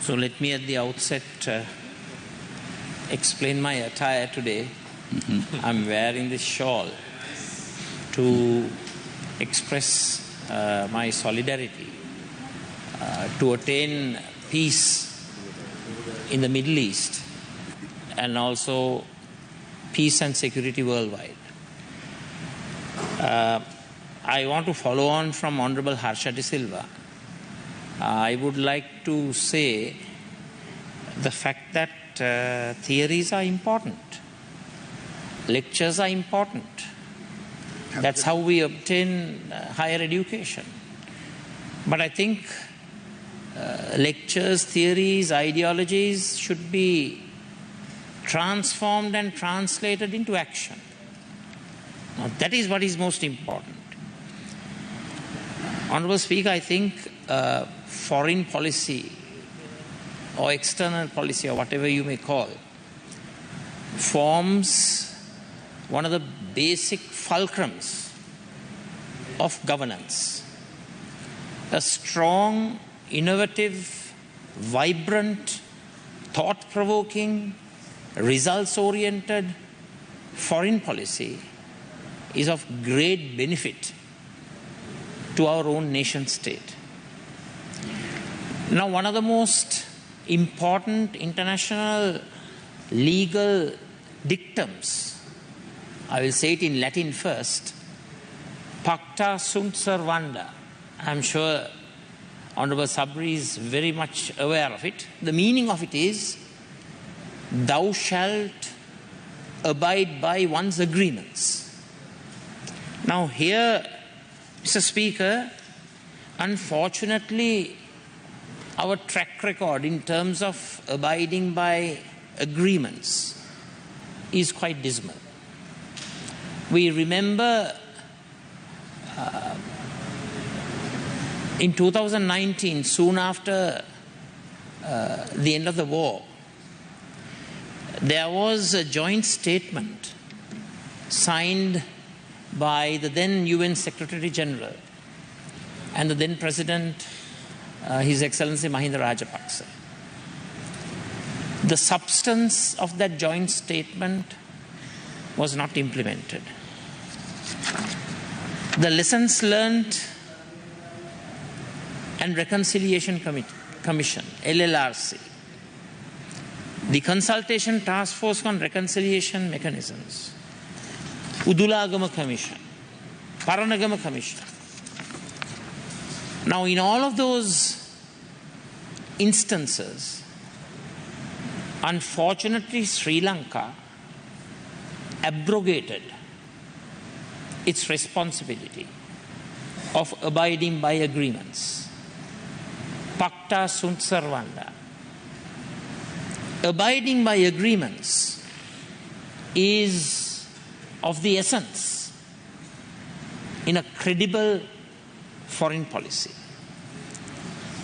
So let me at the outset explain my attire today. I'm wearing this shawl to express my solidarity to attain peace in the Middle East and also peace and security worldwide. I want to follow on from Honorable Harsha De Silva. I would like to say the fact that theories are important. Lectures are important. That's how we obtain higher education. But I think lectures, theories, ideologies should be transformed and translated into action. Now, that is what is most important. Honourable Speaker, I think foreign policy or external policy or whatever you may call forms one of the basic fulcrums of governance. A strong, innovative, vibrant, thought-provoking, results-oriented foreign policy is of great benefit to our own nation state. Now, one of the most important international legal dictums, I will say it in Latin first, Pacta sunt servanda. I'm sure Honorable Sabri is very much aware of it. The meaning of it is, thou shalt abide by one's agreements. Now here, Mr. Speaker, unfortunately, our track record in terms of abiding by agreements is quite dismal. We remember in 2019, soon after the end of the war, there was a joint statement signed by the then UN Secretary General and the then President, His Excellency Mahinda Rajapaksa. The substance of that joint statement was not implemented. The Lessons Learned and Reconciliation Commission, LLRC, the Consultation Task Force on Reconciliation Mechanisms, Udulagama Commission, Paranagama Commission. Now, in all of those instances, unfortunately, Sri Lanka abrogated its responsibility of abiding by agreements. Pacta sunt servanda. Abiding by agreements is of the essence in a credible foreign policy.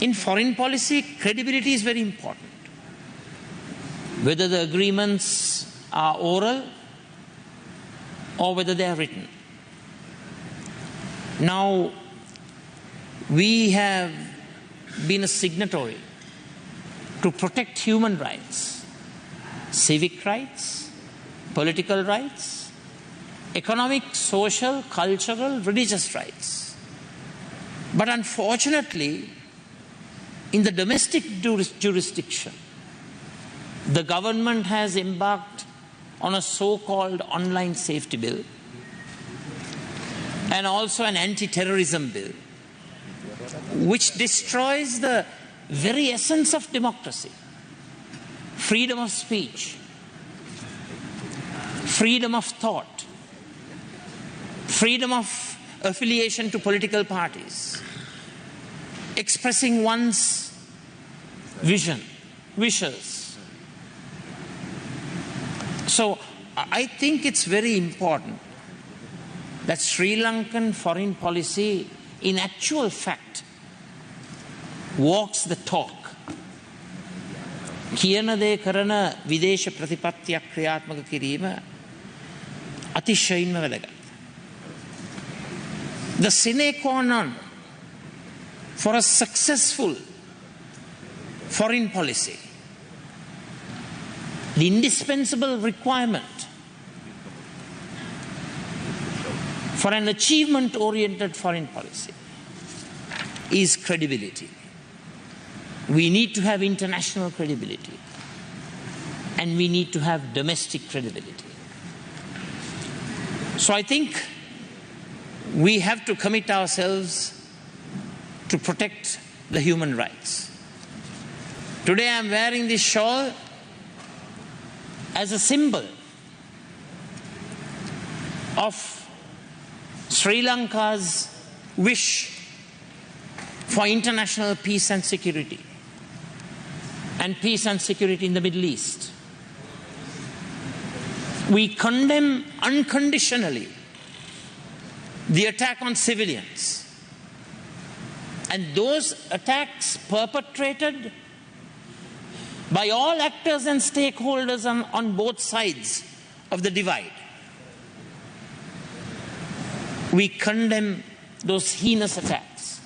In foreign policy, credibility is very important. Whether the agreements are oral or whether they are written. Now, we have been a signatory to protect human rights, civic rights, political rights, economic, social, cultural, religious rights. But unfortunately, in the domestic jurisdiction, the government has embarked on a so-called online safety bill and also an anti-terrorism bill, which destroys the very essence of democracy: freedom of speech, freedom of thought, freedom of affiliation to political parties, expressing one's vision, wishes. So I think it's very important that Sri Lankan foreign policy in actual fact walks the talk. කියන දේ කරන විදේශ ප්‍රතිපත්තියක් ක්‍රියාත්මක කිරීම අතිශයින්ම වැදගත්. The sine qua non for a successful foreign policy, the indispensable requirement for an achievement-oriented foreign policy is credibility. We need to have international credibility, and we need to have domestic credibility. So I think we have to commit ourselves to protect the human rights. Today I am wearing this shawl as a symbol of Sri Lanka's wish for international peace and security, and peace and security in the Middle East. We condemn unconditionally the attack on civilians, and those attacks perpetrated by all actors and stakeholders on both sides of the divide. We condemn those heinous attacks.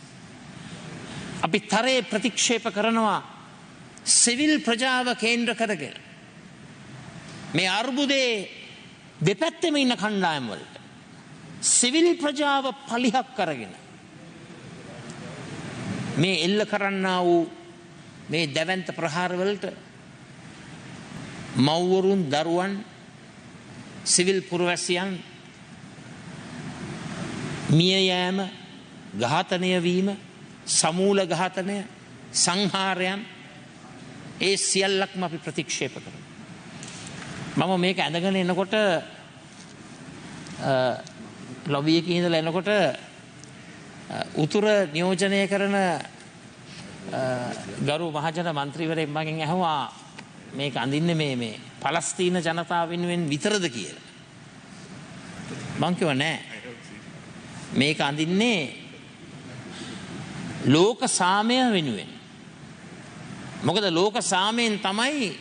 අපි තරයේ ප්‍රතික්ෂේප කරනවා civil ප්‍රජාව කේන්ද්‍ර කරගෙන මේ අර්බුදේ දෙපැත්තෙම ඉන්න කණ්ඩායම් වලට civil ප්‍රජාව පලිහක් කරගෙන මේ එල්ල කරන්නා වූ මේ දැවැන්ත ප්‍රහාරවලට මව්වරුන් දරුවන් සිවිල් පුරවැසියන් මිය යෑම ඝාතනය වීම සමූල ඝාතනය සංහාරයන් ඒ සියල්ලක්ම අපි ප්‍රතික්ෂේප කරනවා. මම මේක ඇඳගෙන එනකොට ලොබි එකේ ඉඳලා එනකොට උතුර නියෝජනය කරන ගරු මහජන මන්ත්‍රීවරයෙක් මගෙන් අහුවා මේක අඳින්නේ මේ පලස්තීන ජනතාව වෙනුවෙන් විතරද කියලා. මං කිව්වා නෑ. මේක අඳින්නේ ලෝක සාමය වෙනුවෙන්. මොකද ලෝක සාමයෙන් තමයි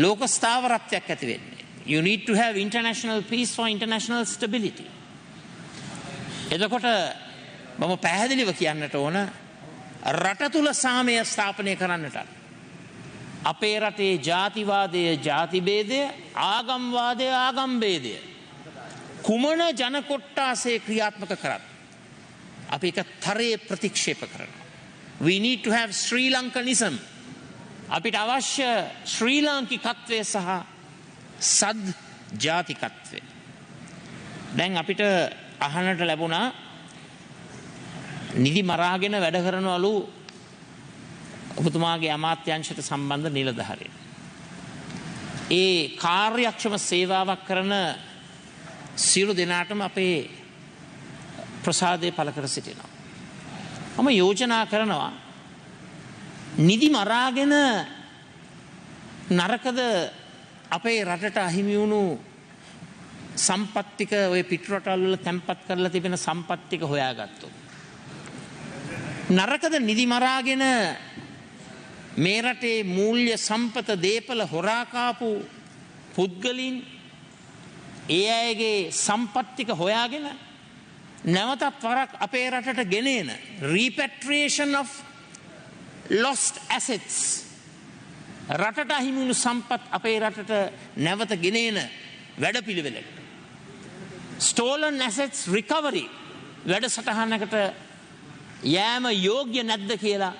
ලෝක ස්ථාවරත්වයක් ඇති වෙන්නේ. You need to have international peace for international stability. එතකොට මම පැහැදිලිව කියන්නට ඕන රට තුල සාමය ස්ථාපනය කරන්නට අපේ රටේ ජාතිවාදය ජාති භේදය ආගම්වාදය ආගම් භේදය කුමන ජන කොට්ටාසේ ක්‍රියාත්මක කරත් අපි ඒක තරයේ ප්‍රතික්ෂේප කරනවා. We need to have Sri Lankanism. අපිට අවශ්‍ය ශ්‍රී ලාංකිකත්වය සහ සද් ජාතිකත්වය. දැන් අපිට අහන්නට ලැබුණා නිදි මරාගෙන වැඩ කරනවලු ඔබතුමාගේ අමාත්‍යාංශයට සම්බන්ධ නිලධාරීන්. ඒ කාර්යක්ෂම සේවාවක් කරන සියලු දෙනාටම අපේ ප්‍රසාදය පළ කර සිටිනවා. මම යෝජනා කරනවා නිදි මරාගෙන නරකද අපේ රටට අහිමි වුණු සම්පත් ටික ඔය පිටරටවල් වල තැන්පත් කරලා තිබෙන සම්පත් ටික හොයාගත්තොත් නරකද නිදි මරාගෙන මේ රටේ මූල්‍ය සම්පත දේපල හොරා කාපු පුද්ගලයන් ඒ අයගේ සම්පත් ටික හොයාගෙන නැවතත් වරක් අපේ රටට ගෙනෙන repatriation of lost assets රටට අහිමි වුණු සම්පත් අපේ රටට නැවත ගෙනෙන වැඩපිළිවෙලක් stolen assets recovery වැඩසටහනකට යෑම යෝග්‍ය නැද්ද කියලා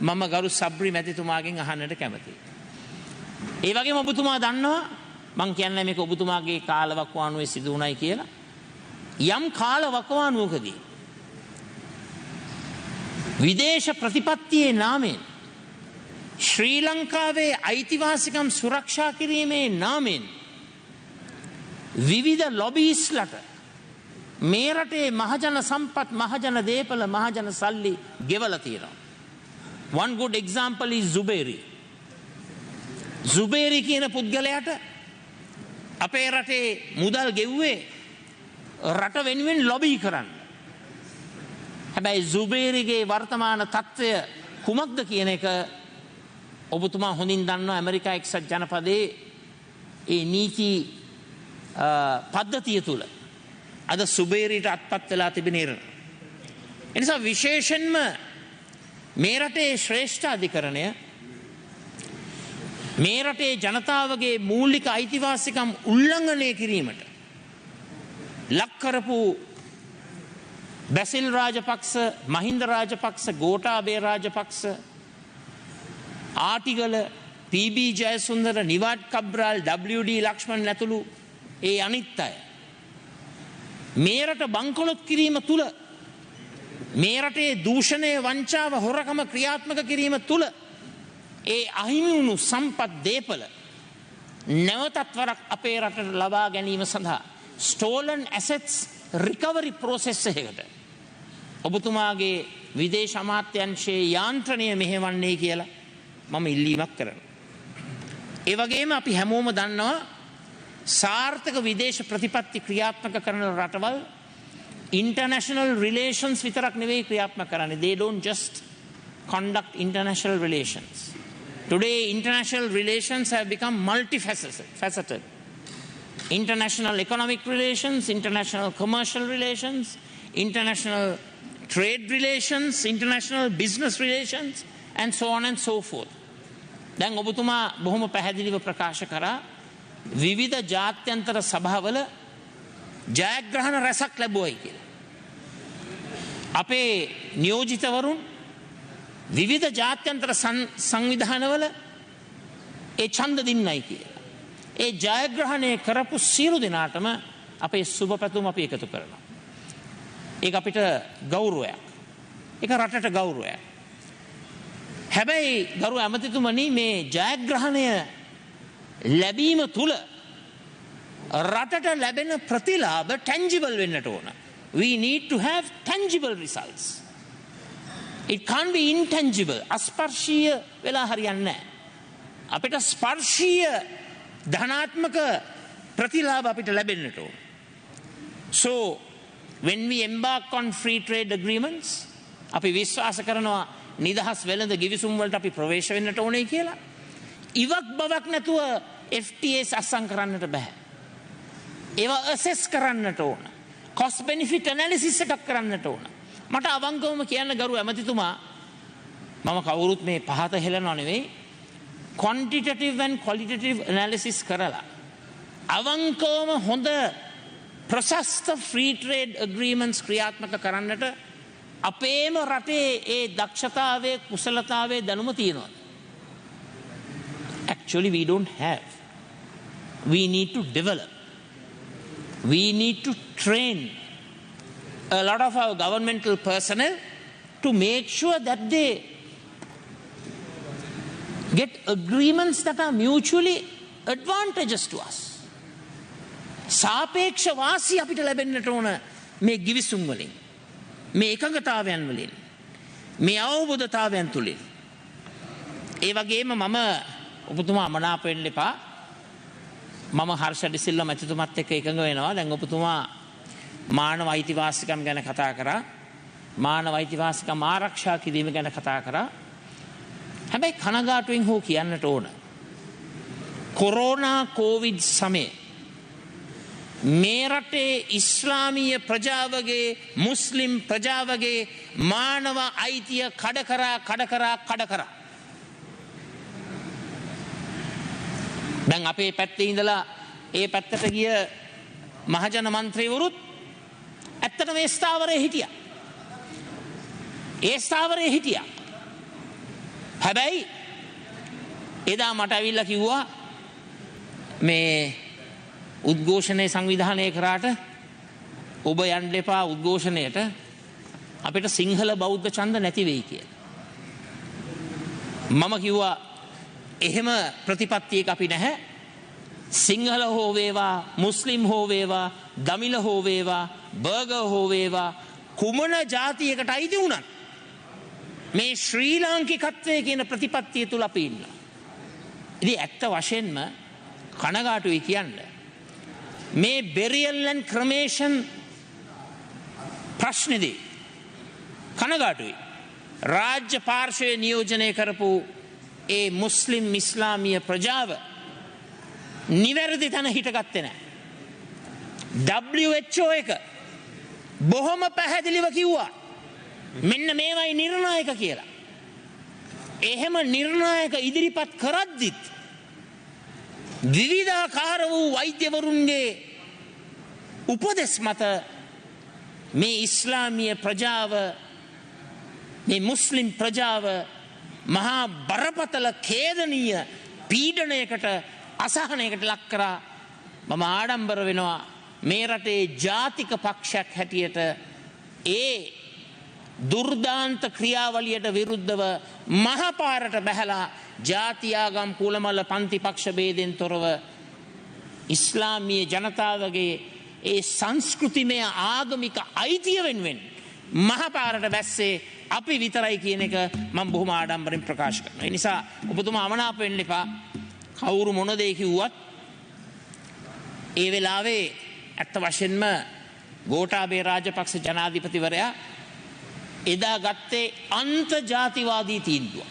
මම ගරු සබ්රි මැතිතුමාගෙන් අහන්නට කැමතියි. ඒ වගේම ඔබතුමා දන්නවා මං කියන්නේ මේක ඔබතුමාගේ කාලවකවානුවේ සිදු වුණයි කියලා. යම් කාලවකවානුවකදී විදේශ ප්‍රතිපත්තියේ නාමයෙන් ශ්‍රී ලංකාවේ අයිතිවාසිකම් සුරක්ෂා කිරීමේ නාමයෙන් විවිධ ලොබීස්ලට මේ රටේ මහජන සම්පත් මහජන දේපල මහජන සල්ලි ගෙවලා තියෙනවා. One good example is Zuberi. Zuberi කියන පුද්ගලයාට අපේ රටේ මුදල් ගෙව්වේ රට වෙනුවෙන් ලොබී කරන්න. හැබැයි Zuberiගේ වර්තමාන තත්ත්වය කුමක්ද කියන එක ඔබතුමා හොඳින් දන්නවා. ඇමරිකා එක්සත් ජනපදයේ ඒ නීති පද්ධතිය තුල අද Zuberiට අත්පත් වෙලා තිබෙන ඉරණ. එනිසා විශේෂයෙන්ම මේ රටේ ශ්‍රේෂ්ඨ අධිකරණය මේ රටේ ජනතාවගේ මූලික අයිතිවාසිකම් උල්ලංඝනය කිරීමට ලක් කරපු බැසිල් රාජපක්ෂ, මහින්ද රාජපක්ෂ, ගෝඨාභය රාජපක්ෂ, ආටිගල, පී.බී. ජයසුන්දර, නිවාඩ් කබ්‍රාල්, WD ලක්ෂ්මන් ඇතුළු ඒ අනිත් අය මේ රට බංකොලොත් කිරීම තුල, මේ රටේ දූෂණය, වංචාව, හොරකම ක්‍රියාත්මක කිරීම තුල ඒ අහිමි වුණු සම්පත් දේපල නැවතත් වරක් අපේ රටට ලබා ගැනීම සඳහා stolen assets recovery process එකකට ඔබතුමාගේ විදේශ අමාත්‍යාංශයේ යාන්ත්‍රණය මෙහෙවන්නේ කියලා මම ඉල්ලීමක් කරනවා. ඒ වගේම අපි හැමෝම දන්නවා සාර්ථක විදේශ ප්‍රතිපත්ති ක්‍රියාත්මක කරන රටවල් international relations විතරක් නෙවෙයි ක්‍රියාත්මක කරන්නේ. They don't just conduct international relations. Today international relations have become multifaceted. International economic relations, international commercial relations, international trade relations, international business relations, and so on and so forth. දැන් ඔබතුමා බොහොම පැහැදිලිව ප්‍රකාශ කරා විවිධ ජාත්‍යන්තර සභාවල ජයග්‍රහණ රැසක් ලැබුවයි කියලා. අපේ නියෝජිතවරුන් විවිධ ජාත්‍යන්තර සංවිධානවල ඒ ඡන්ද දින්නයි කියලා. ඒ ජයග්‍රහණය කරපු සියලු දෙනාටම අපේ සුබ පැතුම් අපි එකතු කරනවා. ඒක අපිට ගෞරවයක්. ඒක රටට ගෞරවයක්. හැබැයි ගරු ඇමතිතුමනි මේ ජයග්‍රහණය ලැබීම තුල රටට ලැබෙන ප්‍රතිලාභ tangible වෙන්නට ඕන. We need to have tangible results. It can't be intangible. අස්පර්ශීය වෙලා හරියන්නේ නැහැ. අපිට ස්පර්ශීය ධනාත්මක ප්‍රතිලාභ අපිට ලැබෙන්නට ඕන. So when we embark on free trade agreements, අපි විශ්වාස කරනවා නිදහස් වෙළඳ ගිවිසුම් වලට අපි ප්‍රවේශ වෙන්නට ඕනේ කියලා. ඉවක් බවක් නැතුව FTAs අත්සන් කරන්නට බෑ. ඒවා assess කරන්නට ඕන. cost benefit analysis එකක් කරන්නට ඕන. මට අවංකවම කියන්න ගරු ඇමතිතුමා මම කවුරුත් මේ පහත හෙලනව නෙවෙයි quantitative and qualitative analysis කරලා අවංකවම හොඳ ප්‍රශස්ත free trade agreements ක්‍රියාත්මක කරන්නට අපේම රටේ ඒ දක්ෂතාවයේ කුසලතාවයේ දැනුම තියෙනවා. Actually we don't have. We need to develop. We need to train a lot of our governmental personnel to make sure that they get agreements that are mutually advantageous to us. සාපේක්ෂ වාසි අපිට ලැබෙන්නට ඕන මේ ගිවිසුම් වලින්, මේ එකඟතාවයන් වලින්, මේ අවබෝධතාවයන් තුලින්. ඒ වගේම මම ඔබතුමා අමනාප වෙන්න එපා. මම හර්ෂ ඩිසිල්වා මැතිතුමත් එක්ක එකඟ වෙනවා. දැන් ඔබතුමා මානව අයිතිවාසිකම් ගැන කතා කරා. මානව අයිතිවාසිකම් ආරක්ෂා කිරීම ගැන කතා කරා. හැබැයි කනගාටුවෙන් හෝ කියන්නට ඕන. කොරෝනා කෝවිඩ් සමයේ මේ රටේ ඉස්ලාමීය ප්‍රජාවගේ මුස්ලිම් ප්‍රජාවගේ මානව අයිතිය කඩ කරා. දැන් අපේ පැත්තේ ඉඳලා ඒ පැත්තට ගිය මහජන මන්ත්‍රීවරුත් ඇත්තටම ඒ ස්ථාවරයේ හිටියා. හැබැයි එදා මට ඇවිල්ලා කිව්වා මේ උද්ඝෝෂණයේ සංවිධානය කරාට ඔබ යන්න එපා උද්ඝෝෂණයට, අපිට සිංහල බෞද්ධ ඡන්ද නැති වෙයි කියලා. මම කිව්වා එහෙම ප්‍රතිපත්තියක අපි නැහැ. සිංහල හෝ වේවා, මුස්ලිම් හෝ වේවා, දමිළ හෝ වේවා, බර්ගර් හෝ වේවා, කුමන ජාතියකට අයිති වුණත් මේ ශ්‍රී ලාංකිකත්වයේ කියන ප්‍රතිපත්තිය තුල අපි ඉන්නවා. ඉතින් ඇත්ත වශයෙන්ම කනගාටුයි කියන්නේ මේ burial and cremation ප්‍රශ්නේදී කනගාටුයි. රාජ්‍ය පාර්ශ්වයේ නියෝජනය කරපු ඒ මුස්ලිම් ඉස්ලාමීය ප්‍රජාව නිවැරදි තැන හිටගත්තේ නැහැ. WHO එක බොහොම පැහැදිලිව කිව්වා මෙන්න මේවයි නිර්ණායක කියලා. එහෙම නිර්ණායක ඉදිරිපත් කරද්දිත් විවිධාකාර වූ වෛද්‍යවරුන්ගේ උපදෙස් මත මේ ඉස්ලාමීය ප්‍රජාව මේ මුස්ලිම් ප්‍රජාව මහා බරපතල ඛේදනීය පීඩනයකට අසහනයකට ලක් කරා. මම ආඩම්බර වෙනවා මේ රටේ ජාතික පක්ෂයක් හැටියට ඒ දුර්දාන්ත ක්‍රියාවලියට විරුද්ධව මහපාරට බැහැලා ජාතියාගම් කුලමල පන්ති පක්ෂ ભેදෙන් තොරව ඉස්ලාමීය ජනතාවගේ ඒ සංස්කෘතිමය ආගමික අයිතිය වෙනුවෙන් මහපාරට බැස්සේ අපි විතරයි කියන එක මම බොහොම ආඩම්බරෙන් ප්‍රකාශ කරනවා. ඒ නිසා ඔබතුමා අමනාප වෙන්න එපා. කවුරු මොන දේ කිව්වත් ඒ වෙලාවේ ඇත්ත වශයෙන්ම ගෝඨාභය රාජපක්ෂ ජනාධිපතිවරයා එදා ගත්තේ අන්තජාතිවාදී තීන්දුවක්.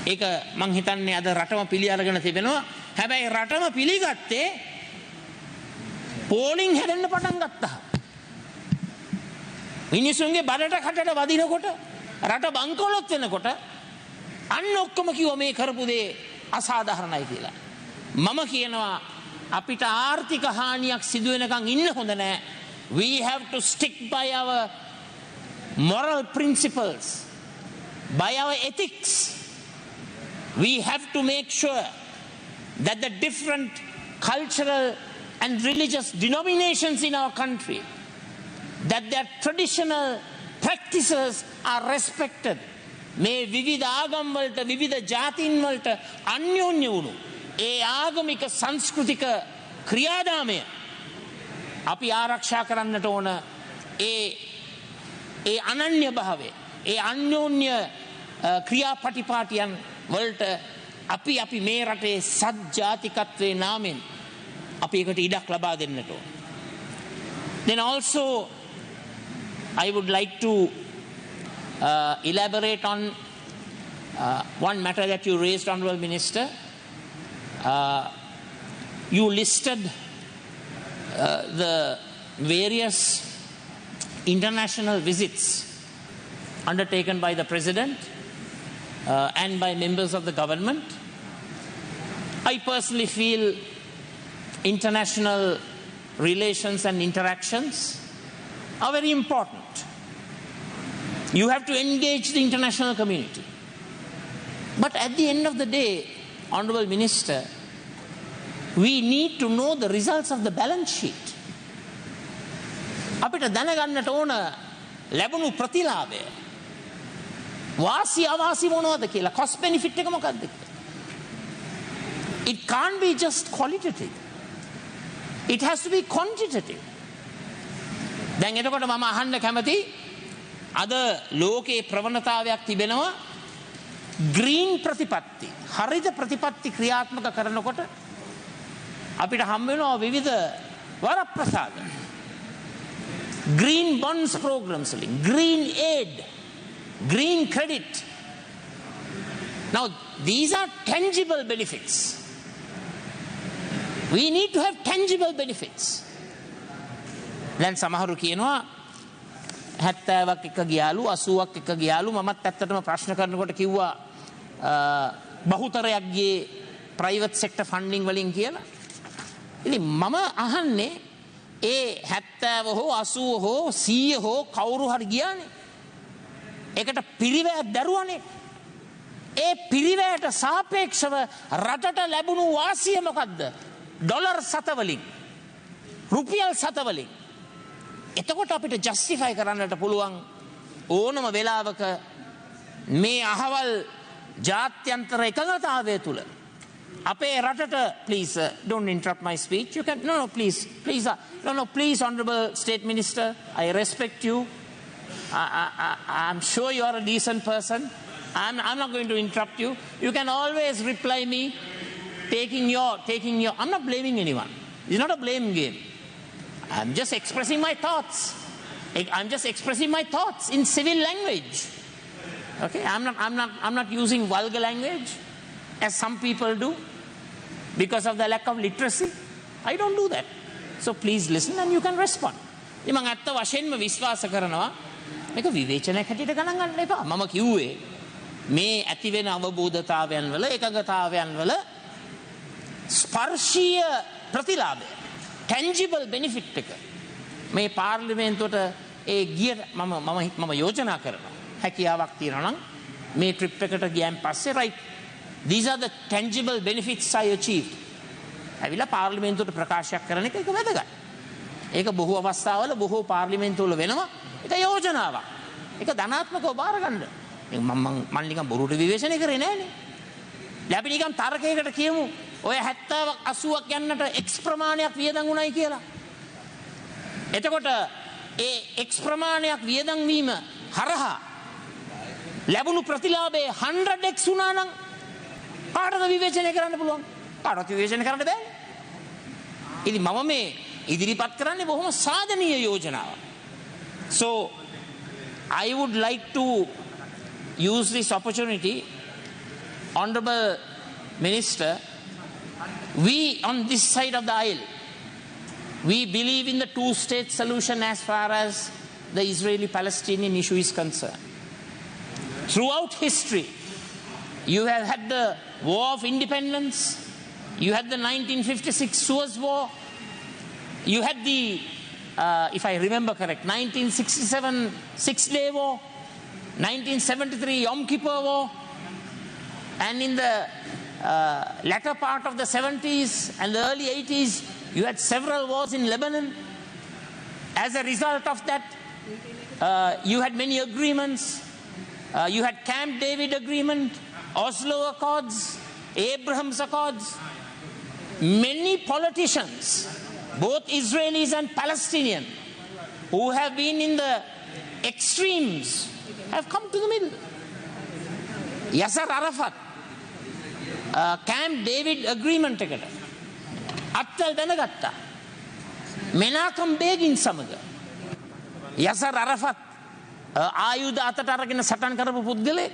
ඒක මං හිතන්නේ අද රටම පිළි අරගෙන තිබෙනවා. හැබැයි රටම පිළිගත්තේ පෝලිං හැදෙන්න පටන් ගත්තා. මිනිසුන්ගේ බඩට කටට වදිනකොට රට බංකොලොත් වෙනකොට අන්න ඔක්කොම කිව්වා මේ කරපු දේ අසාධාරණයි කියලා. මම කියනවා අපිට ආර්ථික හානියක් සිදු වෙනකන් ඉන්න හොඳ නෑ. We have to stick by our moral principles, by our ethics. We have to make sure that the different cultural and religious denominations in our country, that their traditional practices are respected. මේ විවිධ ආගම් වලට විවිධ ජාතීන් වලට අන්‍යෝන්‍ය වුණු ඒ ආගමික සංස්කෘතික ක්‍රියාදාමය අපි ආරක්ෂා කරන්නට ඕන. ඒ අනන්‍ය භාවය, ඒ අන්‍යෝන්‍ය ක්‍රියාපටිපාටියන් වලට අපි මේ රටේ සත්ජාතිකත්වයේ නාමෙන් අපි ඒකට ඉඩක් ලබා දෙන්නට ඕන. Then also I would like to elaborate on one matter that you raised, Honourable Minister. You listed the various international visits undertaken by the President and by members of the government. I personally feel international relations and interactions are very important. You have to engage the international community. But at the end of the day, Honourable Minister, we need to know the results of the balance sheet. අපිට දැනගන්නට ඕන ලැබුණු ප්‍රතිලාභය වාසි අවාසි මොනවද කියලා, cost benefit එක මොකක්ද කියලා. It can't be just qualitative. It has to be quantitative. දැන් එතකොට මම අහන්න කැමති, අද ලෝකේ ප්‍රවණතාවයක් තිබෙනවා ග්‍රීන් ප්‍රතිපත්ති, හරිත ප්‍රතිපත්ති ක්‍රියාත්මක කරනකොට අපිට හම් වෙනවා විවිධ වරප්‍රසාද. Green bonds programs, green aid, green credit. Now these are tangible benefits. We need to have tangible benefits. දැන් සමහරු කියනවා 70ක් එක ගියාලු 80ක් එක ගියාලු. මමත් ඇත්තටම ප්‍රශ්න කරනකොට කිව්වා බහුතරයක් ගියේ ප්‍රයිවට් සෙක්ටර් ෆන්ඩින් වලින් කියලා. ඉතින් මම අහන්නේ ඒ 70 හෝ 80 හෝ 100 හෝ කවුරු හරි ගියානේ. ඒකට පිරිවැයක් දරුවානේ. ඒ පිරිවැයට සාපේක්ෂව රටට ලැබුණු වාසිය මොකද්ද? ඩොලර් 7 වලින්, රුපියල් 7 වලින්. එතකොට අපිට ජස්ටිෆයි කරන්නට පුළුවන් ඕනම වෙලාවක මේ අහවල් ජාත්‍යන්තර එකඟතාවය තුල අපේ රටට, please don't interrupt my speech. You can please Honourable State Minister, I respect you. I'm sure you are a decent person. I'm not going to interrupt you. You can always reply me taking your I'm not blaming anyone. It's not a blame game. I'm just expressing my thoughts. I'm just expressing my thoughts in civil language. Okay, I'm not using vulgar language as some people do because of the lack of literacy. I don't do that. So please listen and you can respond. මම අත්ත වශයෙන්ම විශ්වාස කරනවා මේක විවේචනයක් හැටියට ගණන් ගන්න එපා. මම කිව්වේ මේ ඇතිවෙන අවබෝධතාවයන් වල එකගතාවයන් වල ස්පර්ශීය ප්‍රතිලාභය tangible benefit එක මේ පාර්ලිමේන්තුවට ඒ ගිය මම යෝජනා කරනවා හැකියාවක් තියෙනවා නම් මේ ට්‍රිප් එකට ගියන් පස්සේ right these are the tangible benefits I achieved ඇවිල්ලා පාර්ලිමේන්තුවට ප්‍රකාශයක් කරන එක වැදගත්. ඒක බොහෝ අවස්ථාවල බොහෝ පාර්ලිමේන්තුවල වෙනවා. ඒක යෝජනාවක්. ඒක ධනාත්මකව බාර ගන්න. මම නිකන් බොරුට විවේචනය කරේ නෑනේ. අපි නිකන් තර්කයකට කියමු ඔය 70ක් 80ක් යන්නට X ප්‍රමාණයක් වියදම් උණයි කියලා. එතකොට ඒ X ප්‍රමාණයක් වියදම් වීම හරහා ලැබුණු ප්‍රතිලාභයේ 100x වුණා නම් කාටද විවේචනය කරන්න පුළුවන්? කාටවත් විවේචනය කරන්න බෑ. ඉතින් මම මේ ඉදිරිපත් කරන්නේ බොහොම සාධනීය යෝජනාවක්. So I would like to use this opportunity, Honorable Minister, we on this side of the aisle, we believe in the two-state solution as far as the Israeli-Palestinian issue is concerned. Throughout history, you have had the War of Independence, you had the 1956 Suez War, you had the, if I remember correct, 1967 Six-Day War, 1973 Yom Kippur War, and in the latter part of the 70s and the early 80s, you had several wars in Lebanon. As a result of that, you had many agreements. You had Camp David Agreement, Oslo Accords, Abraham's Accords. Many politicians, both Israelis and Palestinian, who have been in the extremes, have come to the middle. Yasser Arafat, Camp David Agreement එකට අත්තල් දැනගත්තා. මෙනාකම් බේගින් සමග යසර් අරෆත් ආයුධ අතට අරගෙන සටන් කරපු පුද්ගලෙක්.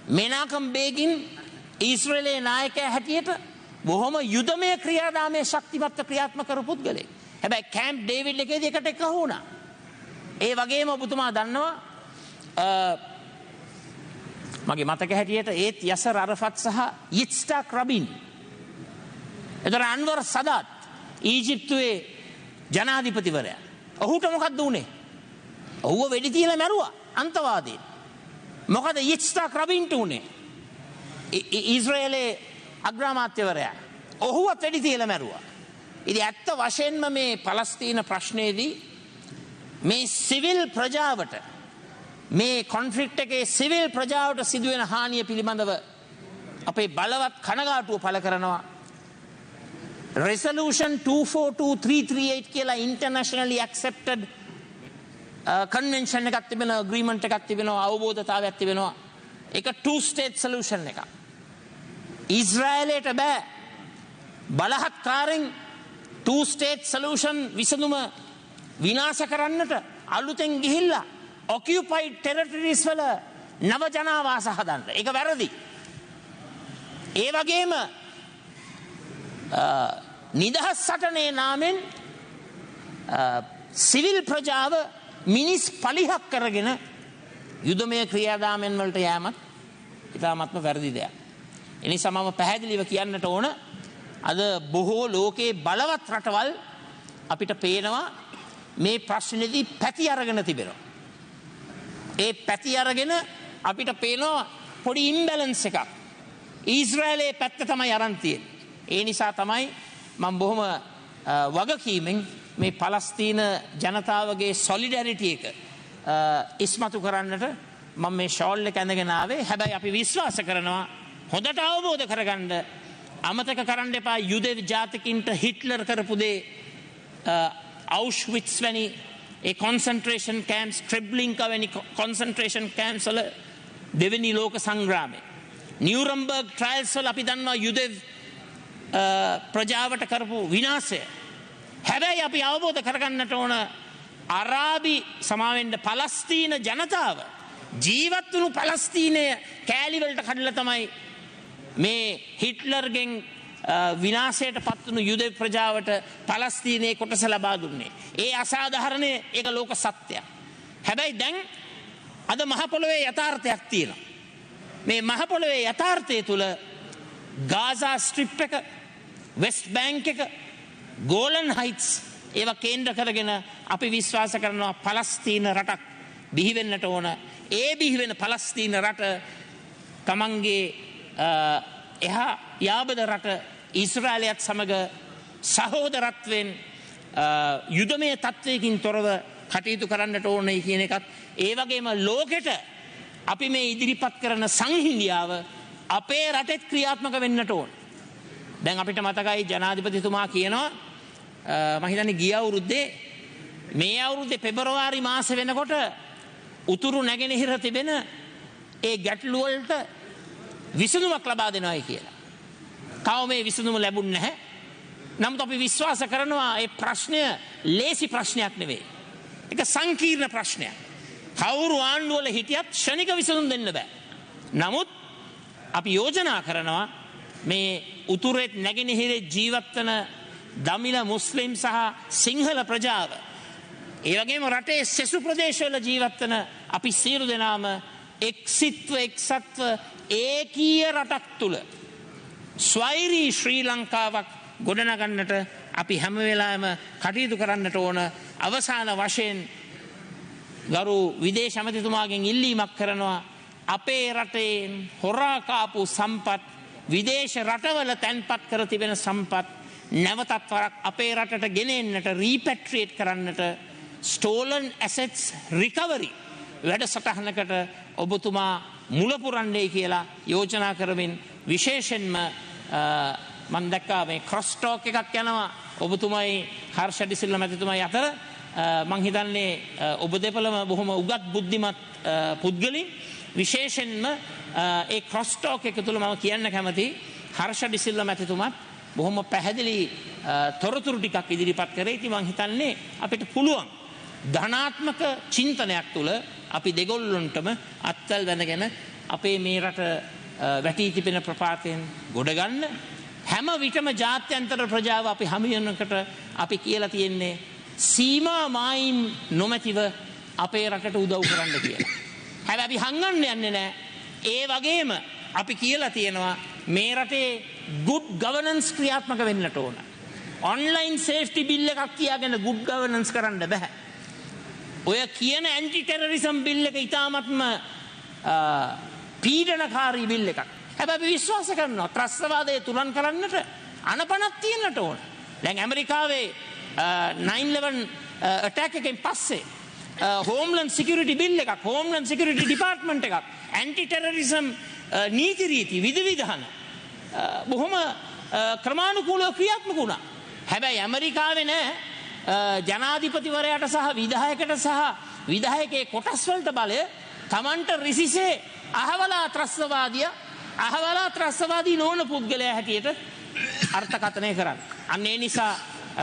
මෙනාකම් බේගින් ඊශ්‍රායලයේ නායකයා හැටියට බොහොම යුදමය ක්‍රියාදාමයේ ශක්තිමත්ව ක්‍රියාත්මක කරපු පුද්ගලෙක්. හැබැයි කැම්ප් ඩේවිඩ් එකේදී එකට එක වුණා. ඒ වගේම ඔබතුමා දන්නවා මගේ මතක හැටියට ඒත් යසර් අරෆත් සහ ඉත්ස්ටාක් රබින් එතන අන්වර් සදාත් ඊජිප්තුවේ ජනාධිපතිවරයා. ඔහුට මොකක්ද උනේ? ඔහුව වෙඩි තියලා මැරුවා අන්තවාදීන්. මොකද ඉත්ස්ටාක් රබින්ට උනේ? ඊශ්‍රායලයේ අග්‍රාමාත්‍යවරයා. ඔහුවත් වෙඩි තියලා මැරුවා. ඉතින් ඇත්ත වශයෙන්ම මේ පලස්තීන ප්‍රශ්නයේදී මේ සිවිල් ප්‍රජාවට මේ කොන්ෆ්ලික්ට් එකේ සිවිල් ප්‍රජාවට සිදුවෙන හානිය පිළිබඳව අපේ බලවත් කනගාටුව පළ කරනවා. Resolution 242338 කියලා internationally accepted convention එකක් තිබෙනවා, agreement එකක් තිබෙනවා, අවබෝධතාවයක් තිබෙනවා. ඒක two state solution එකක්. ඊශ්‍රායලයට බෑ බලහත්කාරයෙන් two state solution විසඳුම විනාශ කරන්නට අලුතෙන් ගිහිල්ලා occupied territories වල නව ජනාවාස හදන්න. ඒක වැරදි. ඒ වගේම නිදහස් සටනේ නාමෙන් සිවිල් ප්‍රජාව මිනිස් පලිහක් කරගෙන යුදමය ක්‍රියාදාමයන් වලට යෑමත් ඉතාමත්ම වැරදි දෙයක්. එනිසා මම පැහැදිලිව කියන්නට ඕන අද බොහෝ ලෝකයේ බලවත් රටවල් අපිට පේනවා මේ ප්‍රශ්නේදී පැති අරගෙන තිබෙනවා. ඒ පැති අරගෙන අපිට පේනවා පොඩි ඉම්බැලන්ස් එකක්. ඊශ්‍රායලයේ පැත්ත තමයි අරන් තියෙන්නේ. ඒ නිසා තමයි මම බොහොම වගකීමෙන් මේ පලස්තීන ජනතාවගේ සොලිඩැරිටි එක ඉස්මතු කරන්නට මම මේ ෂෝල් එක ඇඳගෙන ආවේ. හැබැයි අපි විශ්වාස කරනවා හොඳට අවබෝධ කරගන්න අමතක කරන්න එපා යුදෙව් ජාතිකින්ට හිට්ලර් කරපු දේ අවුෂ්විට්ස් වැනි ඒ කොන්සන්ට්‍රේෂන් කැම්ප්ස් ට්‍රෙබ්ලින්කා වැනි කොන්සන්ට්‍රේෂන් කැම්ප්ස් වල දෙවෙනි ලෝක සංග්‍රාමයේ නියුරම්බර්ග් ට්‍රයල්ස් වල අපි දන්නවා යුදෙව් ප්‍රජාවට කරපු විනාශය. හැබැයි අපි අවබෝධ කරගන්නට ඕන අරාබි සමාවෙන්න පලස්තීන ජනතාව ජීවත් වුණු පලස්තීනය කෑලිවලට කඩලා තමයි මේ හිට්ලර්ගෙන් විනාශයට පත්වුණු යුදෙව් ප්‍රජාවට පලස්තීනයේ කොටස ලබා දුන්නේ. ඒ අසාධාරණය ඒක ලෝක සත්‍යයක්. හැබැයි දැන් අද මහ පොළොවේ යථාර්ථයක් තියෙනවා. මේ මහ පොළොවේ යථාර්ථය තුල ගාසා ස්ට්‍රිප් එක, වෙස්ට් බැංක් එක, ගෝලන් හයිට්ස් ඒවා කේන්ද්‍ර කරගෙන අපි විශ්වාස කරනවා පලස්තීන රටක් බිහි වෙන්නට ඕන. ඒ බිහි වෙන පලස්තීන රට තමන්ගේ එහා යාබද රට ඊශ්‍රායලයත් සමග සහෝදරත්වයෙන් යුදමය තත්ත්වයකින් තොරව කටයුතු කරන්නට ඕනේ කියන එකත්, ඒ වගේම ලෝකෙට අපි මේ ඉදිරිපත් කරන සංහිඳියාව අපේ රටෙත් ක්‍රියාත්මක වෙන්නට ඕන. දැන් අපිට මතකයි ජනාධිපතිතුමා කියනවා මම හිතන්නේ ගිය අවුරුද්දේ මේ අවුරුද්දේ පෙබරවාරි මාසෙ වෙනකොට උතුරු නැගෙනහිර තිබෙන ඒ ගැටලු වලට විසඳුමක් ලබා දෙනවායි කියලා. තාම මේ විසඳුම ලැබුණ නැහැ. නමුත් අපි විශ්වාස කරනවා මේ ප්‍රශ්නය ලේසි ප්‍රශ්නයක් නෙවෙයි. ඒක සංකීර්ණ ප්‍රශ්නයක්. කවුරු ආණ්ඩුවල හිටියත් ක්ෂණික විසඳුම් දෙන්න බෑ. නමුත් අපි යෝජනා කරනවා මේ උතුරේ නැගෙනහිරේ ජීවත් වෙන දමිළ මුස්ලිම් සහ සිංහල ප්‍රජාව, ඒ වගේම රටේ සෙසු ප්‍රදේශවල ජීවත් වෙන අපි සියලු දෙනාම එක්සිත්ව එක්සත්ව ඒකීය රටක් තුල ස්වෛරී ශ්‍රී ලංකාවක් ගොඩනගන්නට අපි හැම වෙලාවෙම කටයුතු කරන්නට ඕන. අවසාන වශයෙන් ගරු විදේශ ඇමතිතුමාගෙන් ඉල්ලීමක් කරනවා, අපේ රටේ හොරා කාපු සම්පත්, විදේශ රටවල තැන්පත් කර තිබෙන සම්පත් නැවතත් වරක් අපේ රටට ගෙන එන්නට, රීපැට්‍රියේට් කරන්නට stolen assets recovery වැඩසටහනකට ඔබතුමා මුල පුරන්නේ කියලා යෝජනා කරමින්, විශේෂයෙන්ම මම දැක්කා මේ ක්‍රොස් ටෝක් එකක් යනවා ඔබතුමයි හර්ෂ ඩිසිල්ල මැතිතුමයි අතර. මම හිතන්නේ ඔබ දෙපළම බොහොම උගත් බුද්ධිමත් පුද්ගලින්. විශේෂයෙන්ම ඒ ක්‍රොස් ටෝක් එක තුල මම කියන්න කැමති හර්ෂ ඩිසිල්ල මැතිතුමත් බොහොම පැහැදිලි තොරතුරු ටිකක් ඉදිරිපත් කරේ. ඉතින් මම හිතන්නේ අපිට පුළුවන් ධනාත්මක චින්තනයක් තුල අපි දෙගොල්ලොන්ටම අත්වල වැඳගෙන අපේ මේ රට වැටී තිබෙන ප්‍රපාතයෙන් ගොඩ ගන්න. හැම විටම ජාත්‍යන්තර ප්‍රජාව අපි හමුවෙනකොට අපි කියලා තියෙන්නේ සීමා මායිම් නොමැතිව අපේ රටට උදව් කරන්න කියලා. හැබැයි අපි හංගන්න යන්නේ නැහැ. ඒ වගේම අපි කියලා තියෙනවා මේ රටේ good governance ක්‍රියාත්මක වෙන්නට ඕන. online safety bill එකක් කියාගෙන good governance කරන්න බෑ. ඔය කියන anti terrorism bill එක ඉතාමත්ම පීඩනකාරී bill එකක්. හැබැයි අපි විශ්වාස කරනවා ත්‍රස්තවාදය තුරන් කරන්නට අනපනක් තියෙන්නට ඕන. දැන් ඇමරිකාවේ 9/11 attack එකෙන් පස්සේ homeland security bill එකක්, homeland security department එකක්, anti terrorism නීති රීති විධිවිධාන බොහොම ක්‍රමානුකූලව ක්‍රියාත්මක වුණා. හැබැයි ඇමරිකාවේ නෑ ජනාධිපතිවරයාට සහ විධායකට සහ විධායකයේ කොටස් වලට බලය තමන්ට රිසිසේ අහවලා ත්‍රස්තවාදී නොවන පුද්ගලයා හැටියට අර්ථකථනය කරන්න. අන්න ඒ නිසා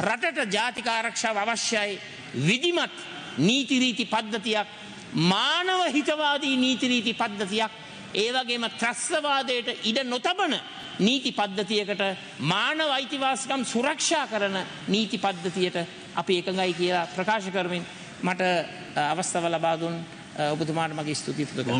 රටට ජාතික ආරක්ෂාව අවශ්‍යයි. විධිමත් නීති රීති පද්ධතියක්, මානව හිතවාදී නීති රීති පද්ධතියක්, ඒ වගේම ත්‍රස්තවාදයට ඉඩ නොතබන නීති පද්ධතියකට, මානව අයිතිවාසිකම් සුරක්ෂා කරන නීති පද්ධතියට අපි එකඟයි කියලා ප්‍රකාශ කරමින් මට අවස්ථාව ලබා දුන් ඔබතුමාට මගේ ස්තුතිය පුද කරනවා.